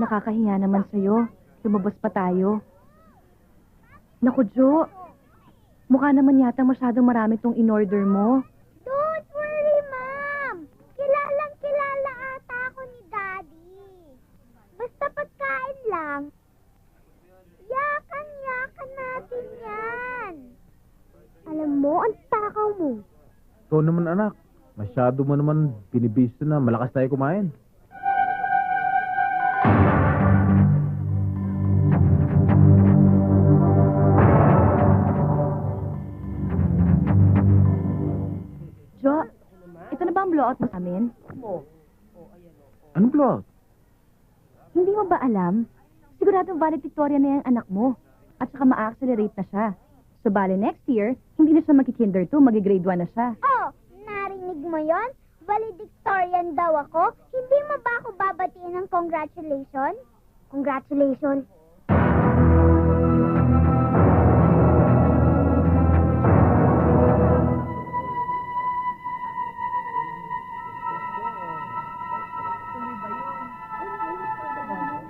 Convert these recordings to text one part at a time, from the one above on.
Nakakahiya naman sa'yo. Lumabas pa tayo. Naku, Jo. Mukha naman yata masyadong marami tong in-order mo. Don't worry, Ma'am. Kilalang kilala ata ako ni Daddy. Basta pagkain lang. Yakan natin yan. Alam mo, ang takaw mo. Ikaw naman anak, masyado mo naman binibisto na malakas tayo kumain. Jo, ito na ba ang blowout mo sa amin? Anong blowout? Hindi mo ba alam? Siguradong valedictorian na yung anak mo. At saka ma-accelerate na siya. So, bale next year, hindi na siya mag-kinder 2, mag-grade 1 na siya. Oh, narinig mo yon? Valedictorian daw ako. Hindi mo ba ako babatiin ng congratulations? Congratulations.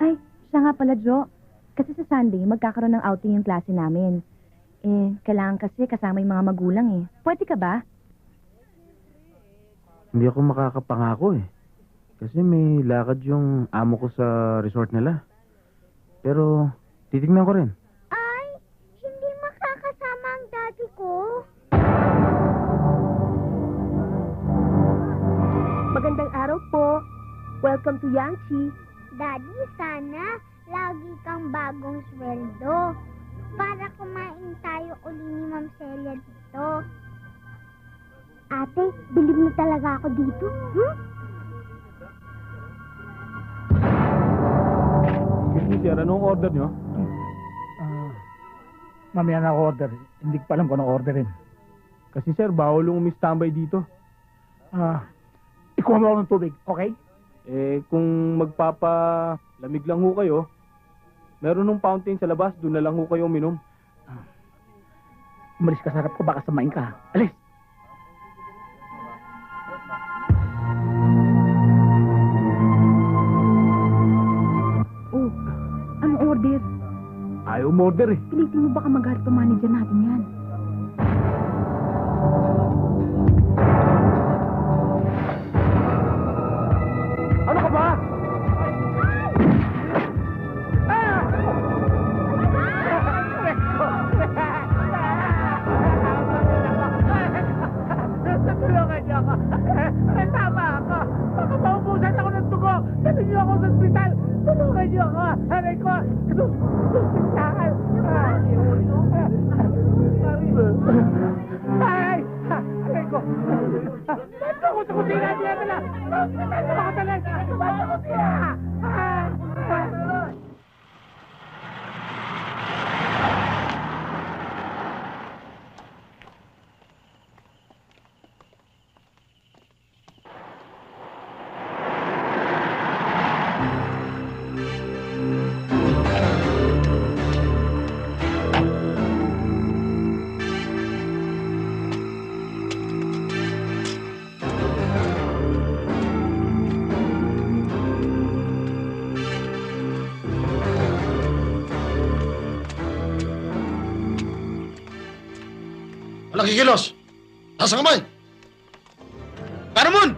Ay, siya nga pala, Jo. Kasi sa Sunday, magkakaroon ng outing yung klase namin. Kailangan kasi kasama yung mga magulang eh. Pwede ka ba? Hindi ako makakapangako eh. Kasi may lakad yung amo ko sa resort nila. Pero, titignan ko rin. Ay, hindi makakasama ang daddy ko. Magandang araw po. Welcome to Yangtze. Daddy, sana lagi kang bagong sweldo para kumain tayo uli ni Ma'am Celia dito. Ate, bilib na talaga ako dito. Excuse me sir, anong order nyo? Mamaya na ako order. Hindi ko pa alam kung anong orderin. Kasi sir, bawal yung umistambay dito. Ikuha mo ako ng tubig, okay? Kung magpapalamig lang ho kayo, meron ng fountain sa labas, doon na lang ho kayo uminom. Umalis ka sa harap ko, baka samain ka. Alis! Oh, ano order? Ayaw umorder eh. Pilitin mo baka magalit pa manager natin yan. Ano ka ba? Natulungan niyo ako. Tama ako. Baka maubusan ako ng dugo. Dali niyo ako sa ospital. Tulungan niyo ako. Aray ko. Susuntakan. Ay! Aray ko. Ba't ako sa kusina? Di na lang. Ba't ako talaga? Ba't ako kusina? Walang kikilos. Taas ang kamay. Paramon!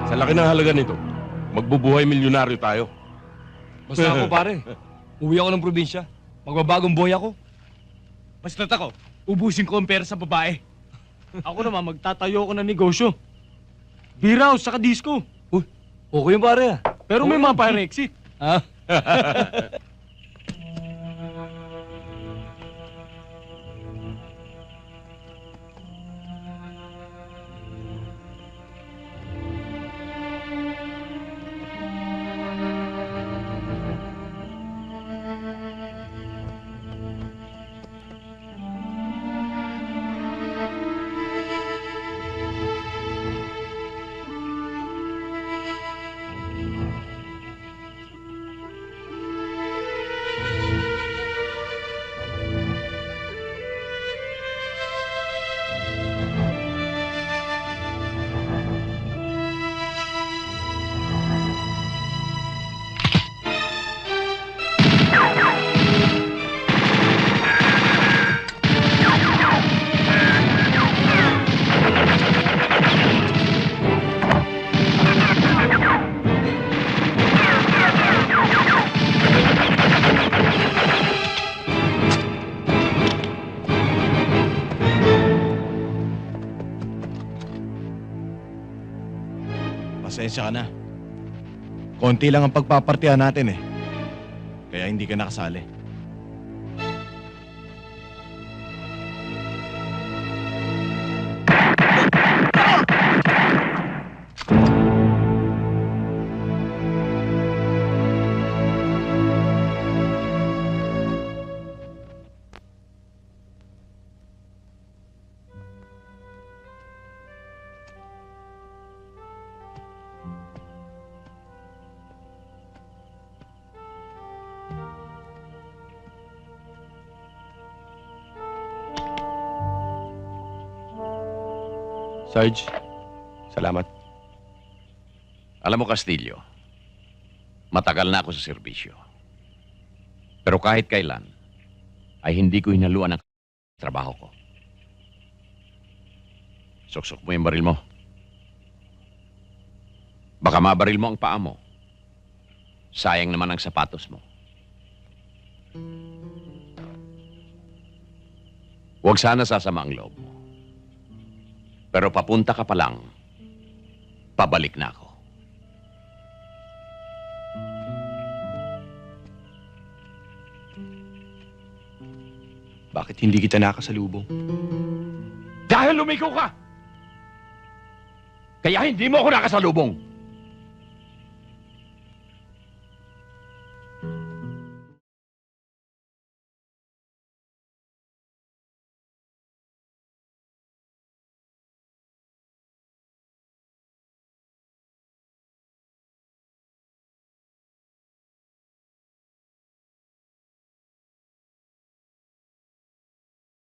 Sa laki ng halaga nito, Magbubuhay milyonaryo tayo. Basta ako, pare. Uwi ako ng probinsya. Magbabagong buhay ako. Basta't ako, ubusin ko ang pera sa babae. Ako naman, magtatayo ako ng negosyo. Beer house, saka disco. Uy, okay yung pare ah. Pero may mga fire exit. Ha? Pasensya ka na. Konti lang ang pagpapartihan natin eh. Kaya hindi ka nakasali. Sarge, salamat. Alam mo, Castillo, matagal na ako sa serbisyo. Pero kahit kailan, ay hindi ko hinaluan ang trabaho ko. Suksok mo yung baril mo. Baka mabaril mo ang paa mo. Sayang naman ang sapatos mo. Huwag sana sasama ang loob mo. Pero papunta ka pa lang, pabalik na ako. Bakit hindi kita nakasalubong? Dahil lumiko ka! Kaya hindi mo ako nakasalubong.